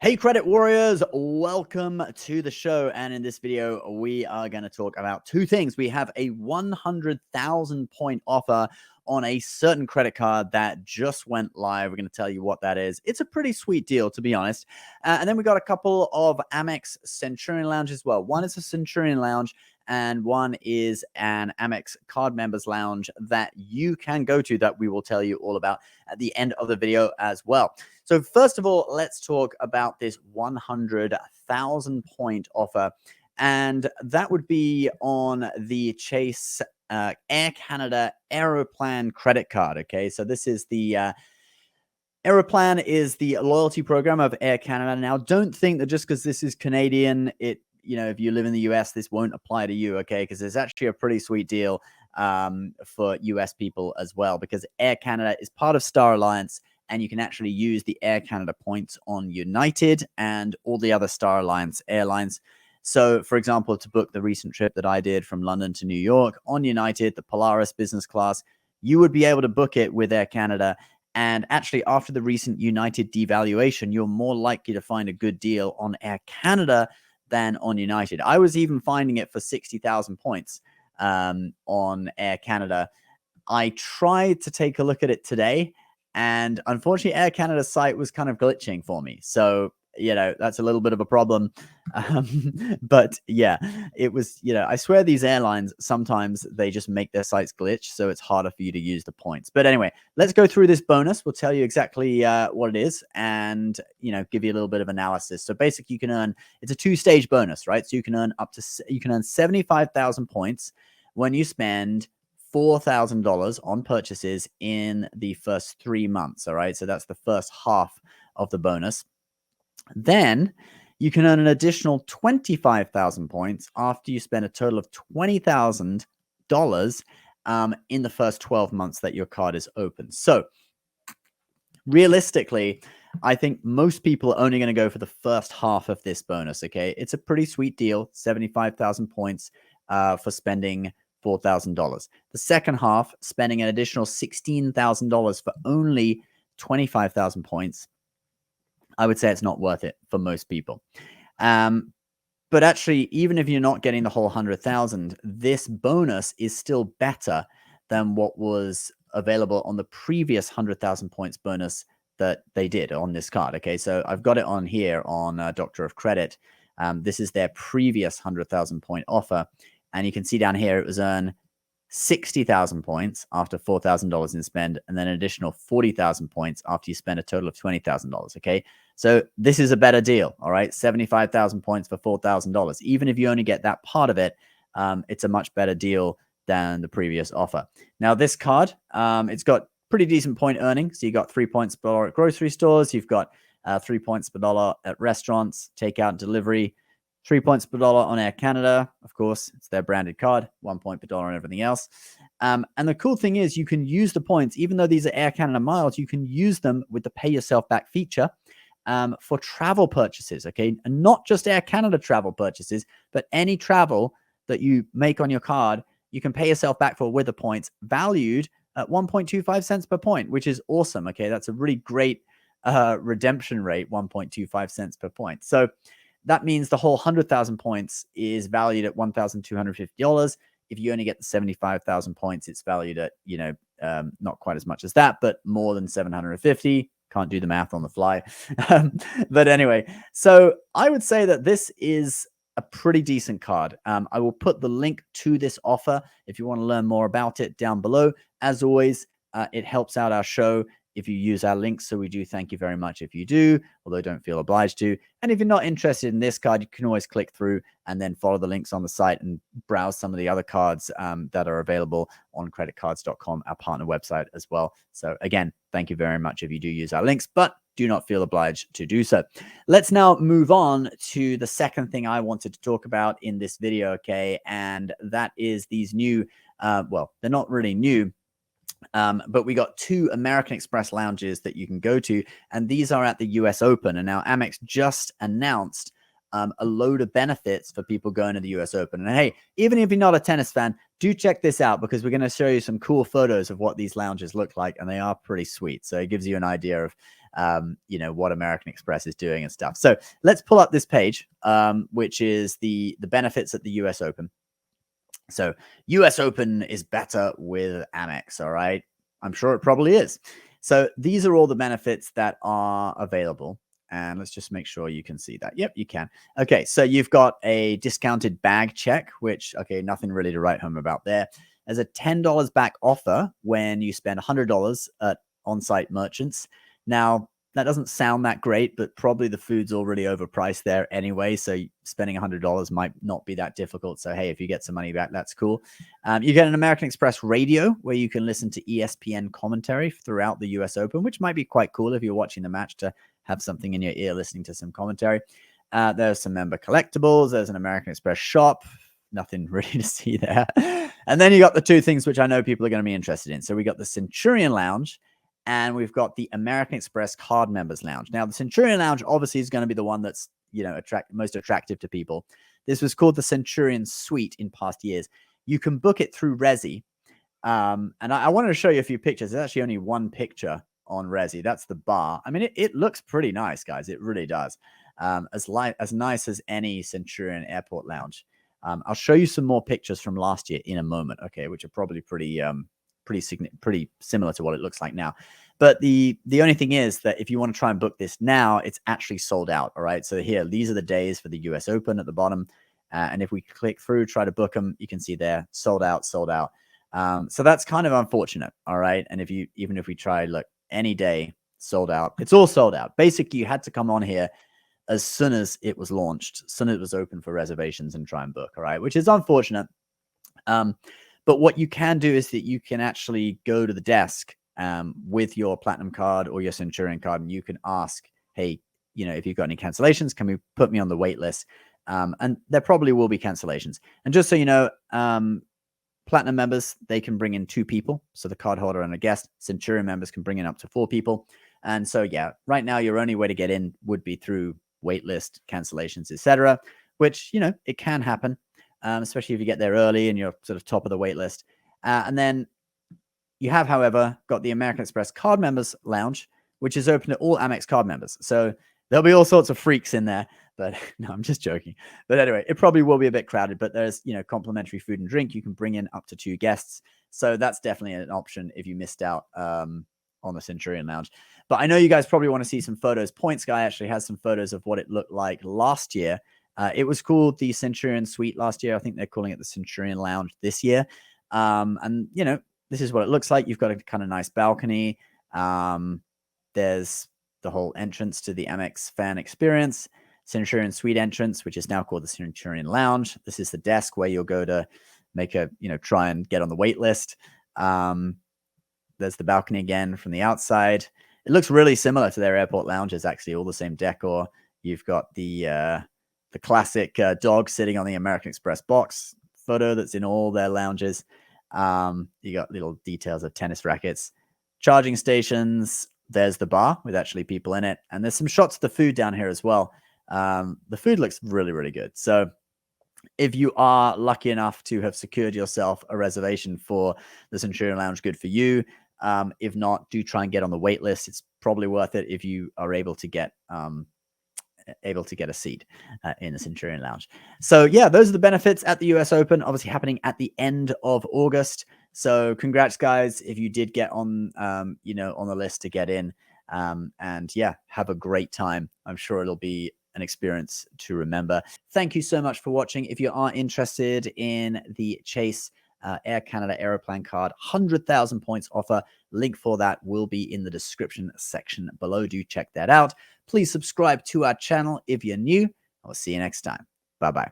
Hey, credit warriors, welcome to the show. And in this video, we are going to talk about two things. We have a 100,000 point offer on a certain credit card that just went live. We're going to tell you what that is. It's a pretty sweet deal, to be honest. And then we got a couple of Amex Centurion Lounge as well. One is a Centurion Lounge and one is an Amex card members lounge that you can go to that we will tell you all about at the end of the video as well. So first of all, let's talk about this 100,000 point offer. And that would be on the Chase Air Canada Aeroplan credit card. Okay, so this is the Aeroplan is the loyalty program of Air Canada. Now, don't think that just because this is Canadian, if you live in the US, this won't apply to you, okay? Because it's actually a pretty sweet deal for US people as well, because Air Canada is part of Star Alliance, and you can actually use the Air Canada points on United and all the other Star Alliance airlines. So, for example, to book the recent trip that I did from London to New York on United, the Polaris business class, you would be able to book it with Air Canada. And actually, after the recent United devaluation, you're more likely to find a good deal on Air Canada than on United. I was even finding it for 60,000 points on Air Canada. I tried to take a look at it today, and unfortunately, Air Canada's site was kind of glitching for me. So, that's a little bit of a problem. But yeah, it was, I swear these airlines, sometimes they just make their sites glitch. So it's harder for you to use the points. But anyway, let's go through this bonus. We'll tell you exactly what it is and, give you a little bit of analysis. So basically you can earn, it's a two-stage bonus, right? So you can earn 75,000 points when you spend $4,000 on purchases in the first 3 months. All right. So that's the first half of the bonus. Then you can earn an additional 25,000 points after you spend a total of $20,000 in the first 12 months that your card is open. So realistically, I think most people are only going to go for the first half of this bonus. Okay. It's a pretty sweet deal. 75,000 points for spending $4,000. The second half, spending an additional $16,000 for only 25,000 points. I would say it's not worth it for most people. But actually, even if you're not getting the whole 100,000, this bonus is still better than what was available on the previous 100,000 points bonus that they did on this card. Okay, so I've got it on here on Doctor of Credit. This is their previous 100,000 point offer. And you can see down here, it was earn 60,000 points after $4,000 in spend, and then an additional 40,000 points after you spend a total of $20,000. Okay. So this is a better deal. All right. 75,000 points for $4,000. Even if you only get that part of it, it's a much better deal than the previous offer. Now, this card, it's got pretty decent point earning. So you got 3 points per dollar at grocery stores. You've got 3 points per dollar at restaurants, takeout, delivery. 3 points per dollar on Air Canada. Of course, it's their branded card. 1 point per dollar on everything else. And the cool thing is you can use the points, even though these are Air Canada miles, you can use them with the pay yourself back feature for travel purchases. Okay. And not just Air Canada travel purchases, but any travel that you make on your card, you can pay yourself back for with the points valued at 1.25 cents per point, which is awesome. Okay. That's a really great redemption rate, 1.25 cents per point. So that means the whole 100,000 points is valued at $1,250. If you only get the 75,000 points, it's valued at, not quite as much as that, but more than 750. Can't do the math on the fly. But anyway, so I would say that this is a pretty decent card. I will put the link to this offer if you want to learn more about it down below. As always, it helps out our show if you use our links. So we do thank you very much if you do, although don't feel obliged to. And if you're not interested in this card, you can always click through and then follow the links on the site and browse some of the other cards that are available on creditcards.com, our partner website as well. So again, thank you very much if you do use our links, but do not feel obliged to do so. Let's now move on to the second thing I wanted to talk about in this video, okay? And that is these new, well, they're not really new, but we got 2 American Express lounges that you can go to, and these are at the US Open. And now Amex just announced a load of benefits for people going to the US Open. And hey, even if you're not a tennis fan, do check this out because we're going to show you some cool photos of what these lounges look like, and they are pretty sweet. So it gives you an idea of what American Express is doing and stuff. So let's pull up this page, which is the benefits at the US Open. So US Open is better with Amex. All right. I'm sure it probably is. So these are all the benefits that are available. And let's just make sure you can see that. Yep, you can. Okay, so you've got a discounted bag check, which, okay, nothing really to write home about there. There's a $10 back offer when you spend $100 at on-site merchants. Now, that doesn't sound that great, but probably the food's already overpriced there anyway. So spending $100 might not be that difficult. So, hey, if you get some money back, that's cool. You get an American Express radio where you can listen to ESPN commentary throughout the US Open, which might be quite cool if you're watching the match to have something in your ear listening to some commentary. There's some member collectibles. There's an American Express shop. Nothing really to see there. And then you got the two things which I know people are going to be interested in. So we got the Centurion Lounge, and we've got the American Express Card Members Lounge. Now, the Centurion Lounge obviously is going to be the one that's, most attractive to people. This was called the Centurion Suite in past years. You can book it through Resi. And I wanted to show you a few pictures. There's actually only one picture on Resi. That's the bar. I mean, it looks pretty nice, guys. It really does. As nice as any Centurion Airport Lounge. I'll show you some more pictures from last year in a moment, okay, which are probably pretty similar to what it looks like now. But the only thing is that if you want to try and book this now, it's actually sold out. All right. So here, these are the days for the US Open at the bottom. And if we click through, try to book them, you can see there, sold out. So that's kind of unfortunate. All right. And even if we try, look, any day, sold out, it's all sold out. Basically, you had to come on here as soon as it was launched, as soon as it was open for reservations and try and book. All right. Which is unfortunate. But what you can do is that you can actually go to the desk with your Platinum card or your Centurion card, and you can ask, hey, if you've got any cancellations, can we put me on the wait list? And there probably will be cancellations. And just so you know, Platinum members, they can bring in 2 people. So the card holder and a guest. Centurion members can bring in up to 4 people. And so, yeah, right now, your only way to get in would be through waitlist, cancellations, etc., which, it can happen. Especially if you get there early and you're sort of top of the wait list. And then you have, however, got the American Express Card Members Lounge, which is open to all Amex card members. So there'll be all sorts of freaks in there. But no, I'm just joking. But anyway, it probably will be a bit crowded, but there's, complimentary food and drink. You can bring in up to 2 guests. So that's definitely an option if you missed out on the Centurion Lounge. But I know you guys probably want to see some photos. Points Guy actually has some photos of what it looked like last year. It was called the Centurion Suite last year. I think they're calling it the Centurion Lounge this year. And, this is what it looks like. You've got a kind of nice balcony. There's the whole entrance to the Amex fan experience, Centurion Suite entrance, which is now called the Centurion Lounge. This is the desk where you'll go to make try and get on the wait list. There's the balcony again from the outside. It looks really similar to their airport lounges, actually, all the same decor. You've got the classic dog sitting on the American Express box photo that's in all their lounges. You got little details of tennis rackets, charging stations. There's the bar with actually people in it. And there's some shots of the food down here as well. The food looks really, really good. So if you are lucky enough to have secured yourself a reservation for the Centurion Lounge, good for you. If not, do try and get on the wait list. It's probably worth it if you are able to get a seat in the Centurion Lounge. So yeah, those are the benefits at the US Open, obviously happening at the end of August. So congrats, guys, if you did get on, on the list to get in. And yeah, have a great time. I'm sure it'll be an experience to remember. Thank you so much for watching. If you are interested in the Chase Air Canada Aeroplan card 100,000 points offer, link for that will be in the description section below. Do check that out. Please subscribe to our channel if you're new. I'll see you next time. Bye-bye.